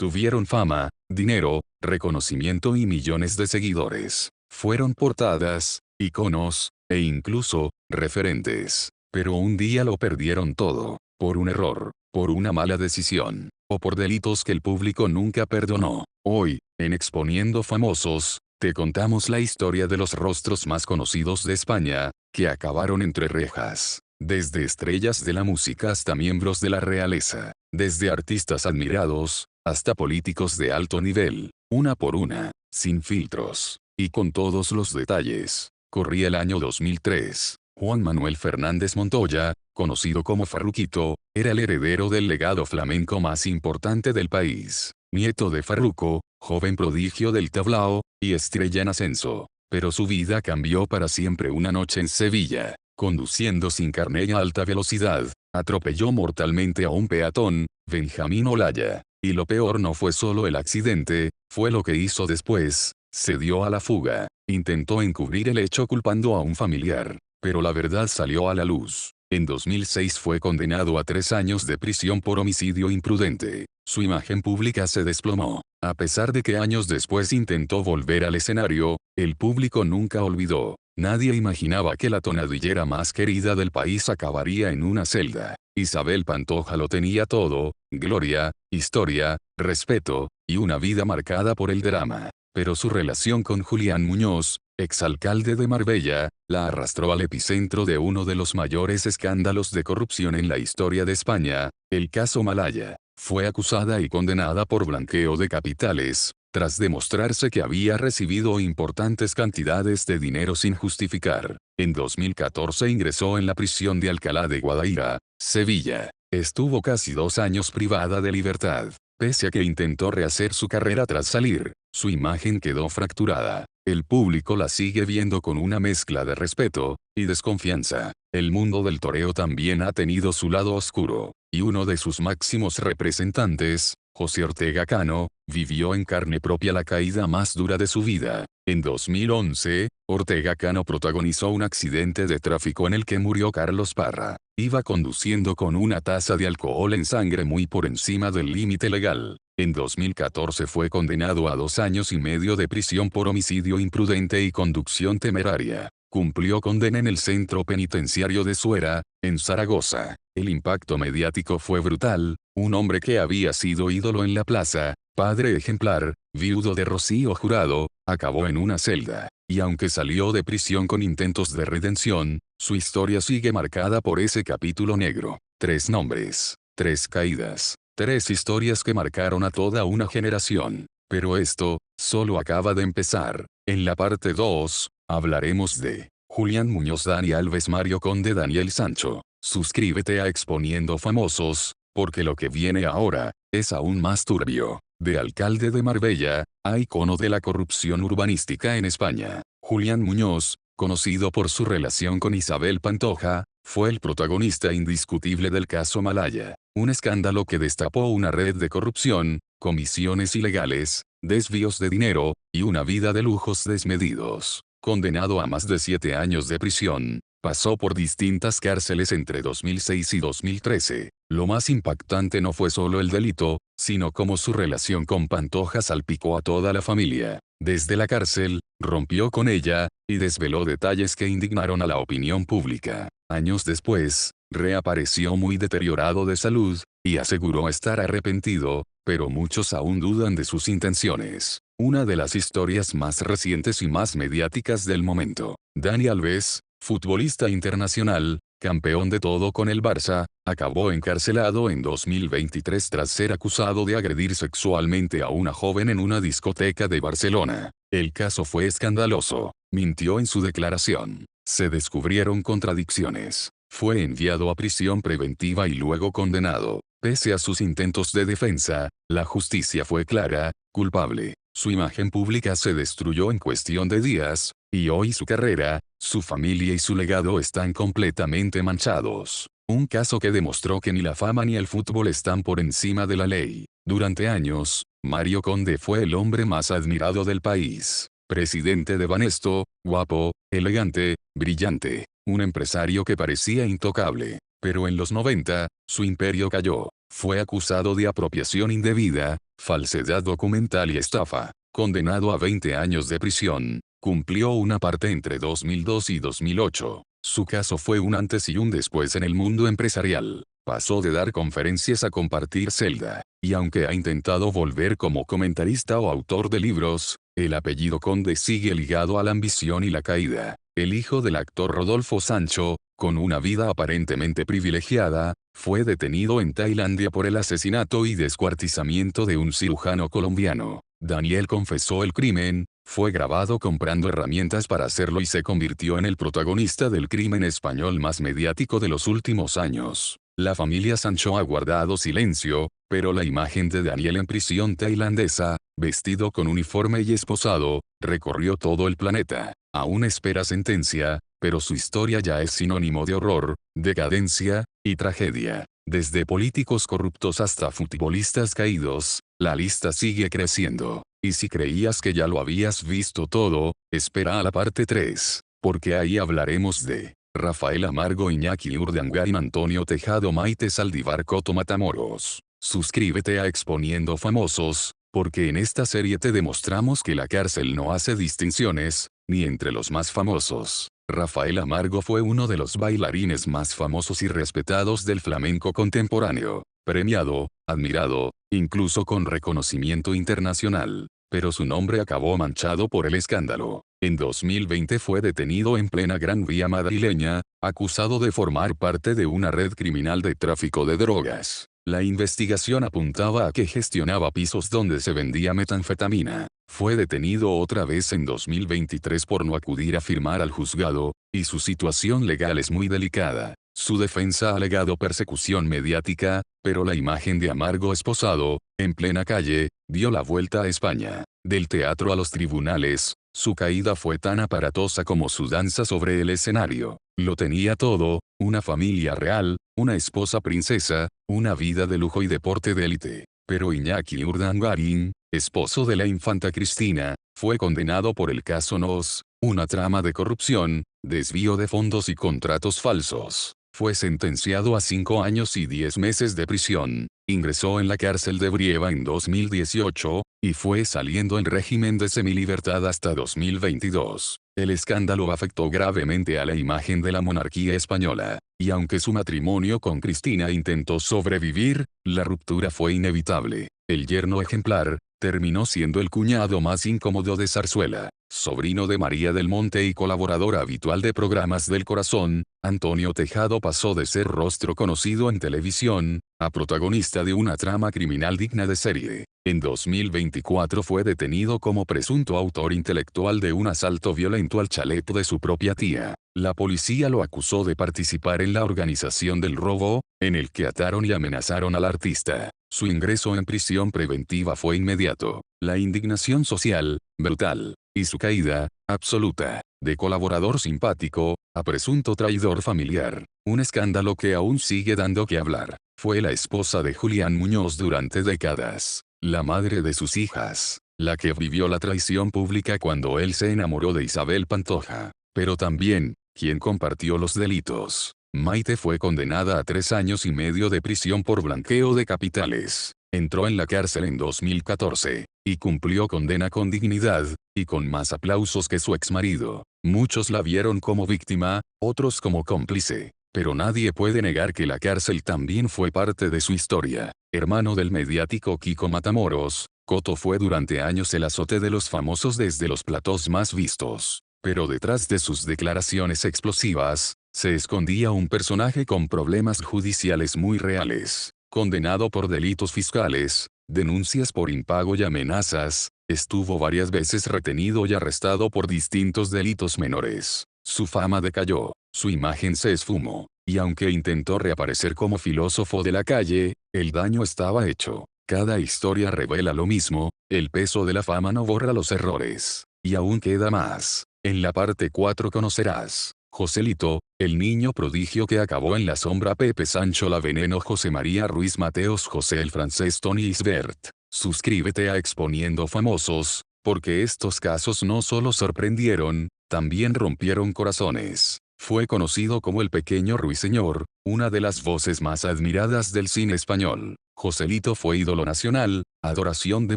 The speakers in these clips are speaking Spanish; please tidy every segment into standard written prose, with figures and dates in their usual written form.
Tuvieron fama, dinero, reconocimiento y millones de seguidores. Fueron portadas, iconos, e incluso, referentes. Pero un día lo perdieron todo, por un error, por una mala decisión, o por delitos que el público nunca perdonó. Hoy, en Exponiendo Famosos, te contamos la historia de los rostros más conocidos de España, que acabaron entre rejas. Desde estrellas de la música hasta miembros de la realeza. Desde artistas admirados, hasta políticos de alto nivel. Una por una, sin filtros, y con todos los detalles. Corría el año 2003. Juan Manuel Fernández Montoya, conocido como Farruquito, era el heredero del legado flamenco más importante del país. Nieto de Farruco, joven prodigio del tablao, y estrella en ascenso. Pero su vida cambió para siempre una noche en Sevilla. Conduciendo sin carné a alta velocidad, atropelló mortalmente a un peatón, Benjamín Olaya. Y lo peor no fue solo el accidente, fue lo que hizo después. Se dio a la fuga. Intentó encubrir el hecho culpando a un familiar. Pero la verdad salió a la luz. En 2006 fue condenado a 3 años de prisión por homicidio imprudente. Su imagen pública se desplomó. A pesar de que años después intentó volver al escenario, el público nunca olvidó. Nadie imaginaba que la tonadillera más querida del país acabaría en una celda. Isabel Pantoja lo tenía todo: gloria, historia, respeto, y una vida marcada por el drama. Pero su relación con Julián Muñoz, exalcalde de Marbella, la arrastró al epicentro de uno de los mayores escándalos de corrupción en la historia de España, el caso Malaya. Fue acusada y condenada por blanqueo de capitales, tras demostrarse que había recibido importantes cantidades de dinero sin justificar. En 2014 ingresó en la prisión de Alcalá de Guadaira, Sevilla. Estuvo casi 2 años privada de libertad. Pese a que intentó rehacer su carrera tras salir, su imagen quedó fracturada. El público la sigue viendo con una mezcla de respeto y desconfianza. El mundo del toreo también ha tenido su lado oscuro, y uno de sus máximos representantes, José Ortega Cano, vivió en carne propia la caída más dura de su vida. En 2011, Ortega Cano protagonizó un accidente de tráfico en el que murió Carlos Parra. Iba conduciendo con una tasa de alcohol en sangre muy por encima del límite legal. En 2014 fue condenado a 2 años y medio de prisión por homicidio imprudente y conducción temeraria. Cumplió condena en el centro penitenciario de Suera, en Zaragoza. El impacto mediático fue brutal. Un hombre que había sido ídolo en la plaza, padre ejemplar, viudo de Rocío Jurado, acabó en una celda. Y aunque salió de prisión con intentos de redención, su historia sigue marcada por ese capítulo negro. 3 nombres, 3 caídas, 3 historias que marcaron a toda una generación. Pero esto, solo acaba de empezar. En la parte 2, hablaremos de Julián Muñoz, Dani Alves, Mario Conde, Daniel Sancho. Suscríbete a Exponiendo Famosos, porque lo que viene ahora, es aún más turbio. De alcalde de Marbella, a icono de la corrupción urbanística en España. Julián Muñoz, conocido por su relación con Isabel Pantoja, fue el protagonista indiscutible del caso Malaya. Un escándalo que destapó una red de corrupción, comisiones ilegales, desvíos de dinero, y una vida de lujos desmedidos. Condenado a más de 7 años de prisión, pasó por distintas cárceles entre 2006 y 2013. Lo más impactante no fue solo el delito, sino cómo su relación con Pantoja salpicó a toda la familia. Desde la cárcel, rompió con ella, y desveló detalles que indignaron a la opinión pública. Años después, reapareció muy deteriorado de salud, y aseguró estar arrepentido, pero muchos aún dudan de sus intenciones. Una de las historias más recientes y más mediáticas del momento. Dani Alves, futbolista internacional, campeón de todo con el Barça, acabó encarcelado en 2023 tras ser acusado de agredir sexualmente a una joven en una discoteca de Barcelona. El caso fue escandaloso. Mintió en su declaración. Se descubrieron contradicciones. Fue enviado a prisión preventiva y luego condenado. Pese a sus intentos de defensa, la justicia fue clara: culpable. Su imagen pública se destruyó en cuestión de días, y hoy su carrera, su familia y su legado están completamente manchados. Un caso que demostró que ni la fama ni el fútbol están por encima de la ley. Durante años, Mario Conde fue el hombre más admirado del país. Presidente de Banesto, guapo, elegante, brillante. Un empresario que parecía intocable. Pero en los 90, su imperio cayó. Fue acusado de apropiación indebida, falsedad documental y estafa. Condenado a 20 años de prisión, cumplió una parte entre 2002 y 2008. Su caso fue un antes y un después en el mundo empresarial. Pasó de dar conferencias a compartir celda, y aunque ha intentado volver como comentarista o autor de libros, el apellido Conde sigue ligado a la ambición y la caída. El hijo del actor Rodolfo Sancho, con una vida aparentemente privilegiada, fue detenido en Tailandia por el asesinato y descuartizamiento de un cirujano colombiano. Daniel confesó el crimen, fue grabado comprando herramientas para hacerlo y se convirtió en el protagonista del crimen español más mediático de los últimos años. La familia Sancho ha guardado silencio, pero la imagen de Daniel en prisión tailandesa, vestido con uniforme y esposado, recorrió todo el planeta. Aún espera sentencia, pero su historia ya es sinónimo de horror, decadencia y tragedia. Desde políticos corruptos hasta futbolistas caídos, la lista sigue creciendo. Y si creías que ya lo habías visto todo, espera a la parte 3, porque ahí hablaremos de Rafael Amargo, Iñaki Urdangarín, Antonio Tejado, Maite Saldívar, Coto Matamoros. Suscríbete a Exponiendo Famosos, porque en esta serie te demostramos que la cárcel no hace distinciones, ni entre los más famosos. Rafael Amargo fue uno de los bailarines más famosos y respetados del flamenco contemporáneo, premiado, admirado, incluso con reconocimiento internacional, pero su nombre acabó manchado por el escándalo. En 2020 fue detenido en plena Gran Vía madrileña, acusado de formar parte de una red criminal de tráfico de drogas. La investigación apuntaba a que gestionaba pisos donde se vendía metanfetamina. Fue detenido otra vez en 2023 por no acudir a firmar al juzgado, y su situación legal es muy delicada. Su defensa ha alegado persecución mediática, pero la imagen de Amargo esposado, en plena calle, dio la vuelta a España. Del teatro a los tribunales, su caída fue tan aparatosa como su danza sobre el escenario. Lo tenía todo, una familia real, una esposa princesa, una vida de lujo y deporte de élite. Pero Iñaki Urdangarín, esposo de la infanta Cristina, fue condenado por el caso Nos, una trama de corrupción, desvío de fondos y contratos falsos. Fue sentenciado a 5 años y 10 meses de prisión. Ingresó en la cárcel de Brieva en 2018, y fue saliendo en régimen de semilibertad hasta 2022. El escándalo afectó gravemente a la imagen de la monarquía española, y aunque su matrimonio con Cristina intentó sobrevivir, la ruptura fue inevitable. El yerno ejemplar, terminó siendo el cuñado más incómodo de Zarzuela, sobrino de María del Monte y colaborador habitual de programas del Corazón. Antonio Tejado pasó de ser rostro conocido en televisión, a protagonista de una trama criminal digna de serie. En 2024 fue detenido como presunto autor intelectual de un asalto violento al chalet de su propia tía. La policía lo acusó de participar en la organización del robo, en el que ataron y amenazaron al artista. Su ingreso en prisión preventiva fue inmediato. La indignación social, brutal, y su caída, absoluta, de colaborador simpático, a presunto traidor familiar. Un escándalo que aún sigue dando que hablar. Fue la esposa de Julián Muñoz durante décadas, la madre de sus hijas, la que vivió la traición pública cuando él se enamoró de Isabel Pantoja, pero también, quien compartió los delitos. Maite fue condenada a 3 años y medio de prisión por blanqueo de capitales. Entró en la cárcel en 2014, y cumplió condena con dignidad, y con más aplausos que su exmarido. Muchos la vieron como víctima, otros como cómplice. Pero nadie puede negar que la cárcel también fue parte de su historia. Hermano del mediático Kiko Matamoros, Coto fue durante años el azote de los famosos desde los platós más vistos. Pero detrás de sus declaraciones explosivas, se escondía un personaje con problemas judiciales muy reales. Condenado por delitos fiscales, denuncias por impago y amenazas, estuvo varias veces retenido y arrestado por distintos delitos menores. Su fama decayó, su imagen se esfumó, y aunque intentó reaparecer como filósofo de la calle, el daño estaba hecho. Cada historia revela lo mismo, el peso de la fama no borra los errores. Y aún queda más. En la parte 4 conocerás Joselito, el niño prodigio que acabó en la sombra, Pepe Sancho la Veneno, José María Ruiz Mateos, José el Francés, Tony Isbert. Suscríbete a Exponiendo Famosos, porque estos casos no solo sorprendieron, también rompieron corazones. Fue conocido como el Pequeño Ruiseñor, una de las voces más admiradas del cine español. Joselito fue ídolo nacional, adoración de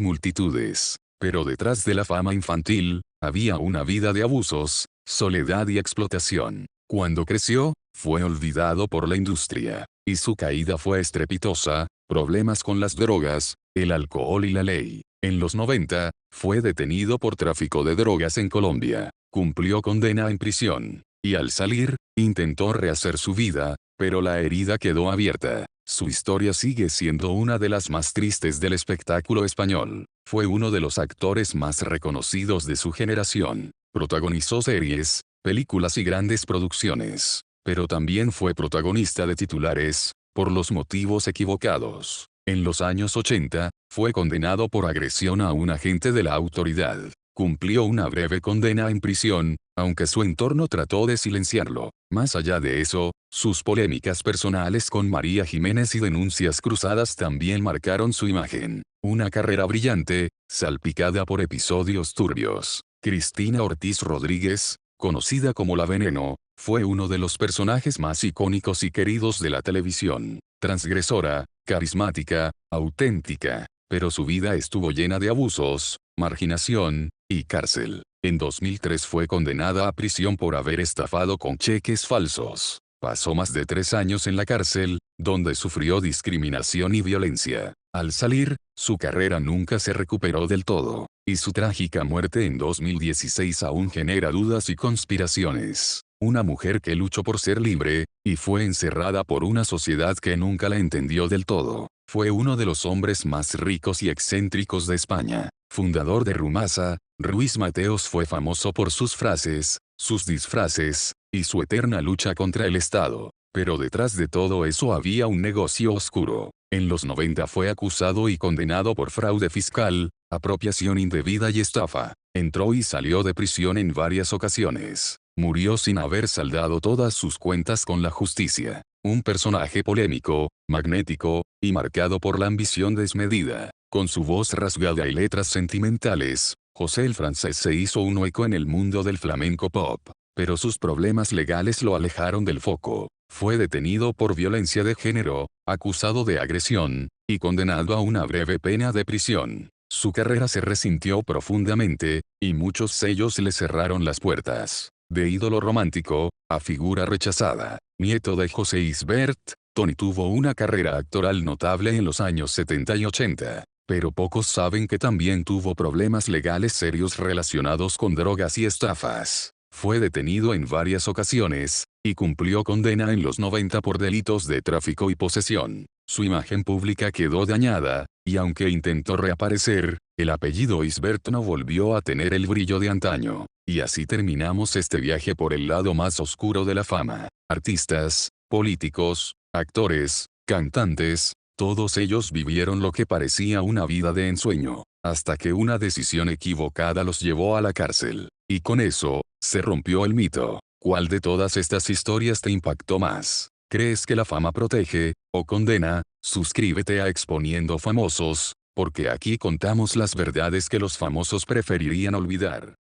multitudes. Pero detrás de la fama infantil, había una vida de abusos, soledad y explotación. Cuando creció, fue olvidado por la industria, y su caída fue estrepitosa, problemas con las drogas, el alcohol y la ley. En los 90, fue detenido por tráfico de drogas en Colombia. Cumplió condena en prisión. Y al salir, intentó rehacer su vida, pero la herida quedó abierta. Su historia sigue siendo una de las más tristes del espectáculo español. Fue uno de los actores más reconocidos de su generación. Protagonizó series, películas y grandes producciones. Pero también fue protagonista de titulares, por los motivos equivocados. En los años 80, fue condenado por agresión a un agente de la autoridad. Cumplió una breve condena en prisión, aunque su entorno trató de silenciarlo. Más allá de eso, sus polémicas personales con María Jiménez y denuncias cruzadas también marcaron su imagen. Una carrera brillante, salpicada por episodios turbios. Cristina Ortiz Rodríguez, conocida como La Veneno, fue uno de los personajes más icónicos y queridos de la televisión. Transgresora, carismática, auténtica, pero su vida estuvo llena de abusos, marginación, y cárcel. En 2003 fue condenada a prisión por haber estafado con cheques falsos. Pasó más de 3 años en la cárcel, donde sufrió discriminación y violencia. Al salir, su carrera nunca se recuperó del todo, y su trágica muerte en 2016 aún genera dudas y conspiraciones. Una mujer que luchó por ser libre, y fue encerrada por una sociedad que nunca la entendió del todo. Fue uno de los hombres más ricos y excéntricos de España. Fundador de Rumasa, Ruiz Mateos fue famoso por sus frases, sus disfraces, y su eterna lucha contra el Estado. Pero detrás de todo eso había un negocio oscuro. En los 90 fue acusado y condenado por fraude fiscal, apropiación indebida y estafa. Entró y salió de prisión en varias ocasiones. Murió sin haber saldado todas sus cuentas con la justicia. Un personaje polémico, magnético, y marcado por la ambición desmedida. Con su voz rasgada y letras sentimentales, José el Francés se hizo un hueco en el mundo del flamenco pop. Pero sus problemas legales lo alejaron del foco. Fue detenido por violencia de género, acusado de agresión, y condenado a una breve pena de prisión. Su carrera se resintió profundamente, y muchos sellos le cerraron las puertas. De ídolo romántico, a figura rechazada, nieto de José Isbert, Tony tuvo una carrera actoral notable en los años 70 y 80. Pero pocos saben que también tuvo problemas legales serios relacionados con drogas y estafas. Fue detenido en varias ocasiones, y cumplió condena en los 90 por delitos de tráfico y posesión. Su imagen pública quedó dañada, y aunque intentó reaparecer, el apellido Isbert no volvió a tener el brillo de antaño. Y así terminamos este viaje por el lado más oscuro de la fama. Artistas, políticos, actores, cantantes, todos ellos vivieron lo que parecía una vida de ensueño, hasta que una decisión equivocada los llevó a la cárcel. Y con eso, se rompió el mito. ¿Cuál de todas estas historias te impactó más? ¿Crees que la fama protege, o condena? Suscríbete a Exponiendo Famosos, porque aquí contamos las verdades que los famosos preferirían olvidar.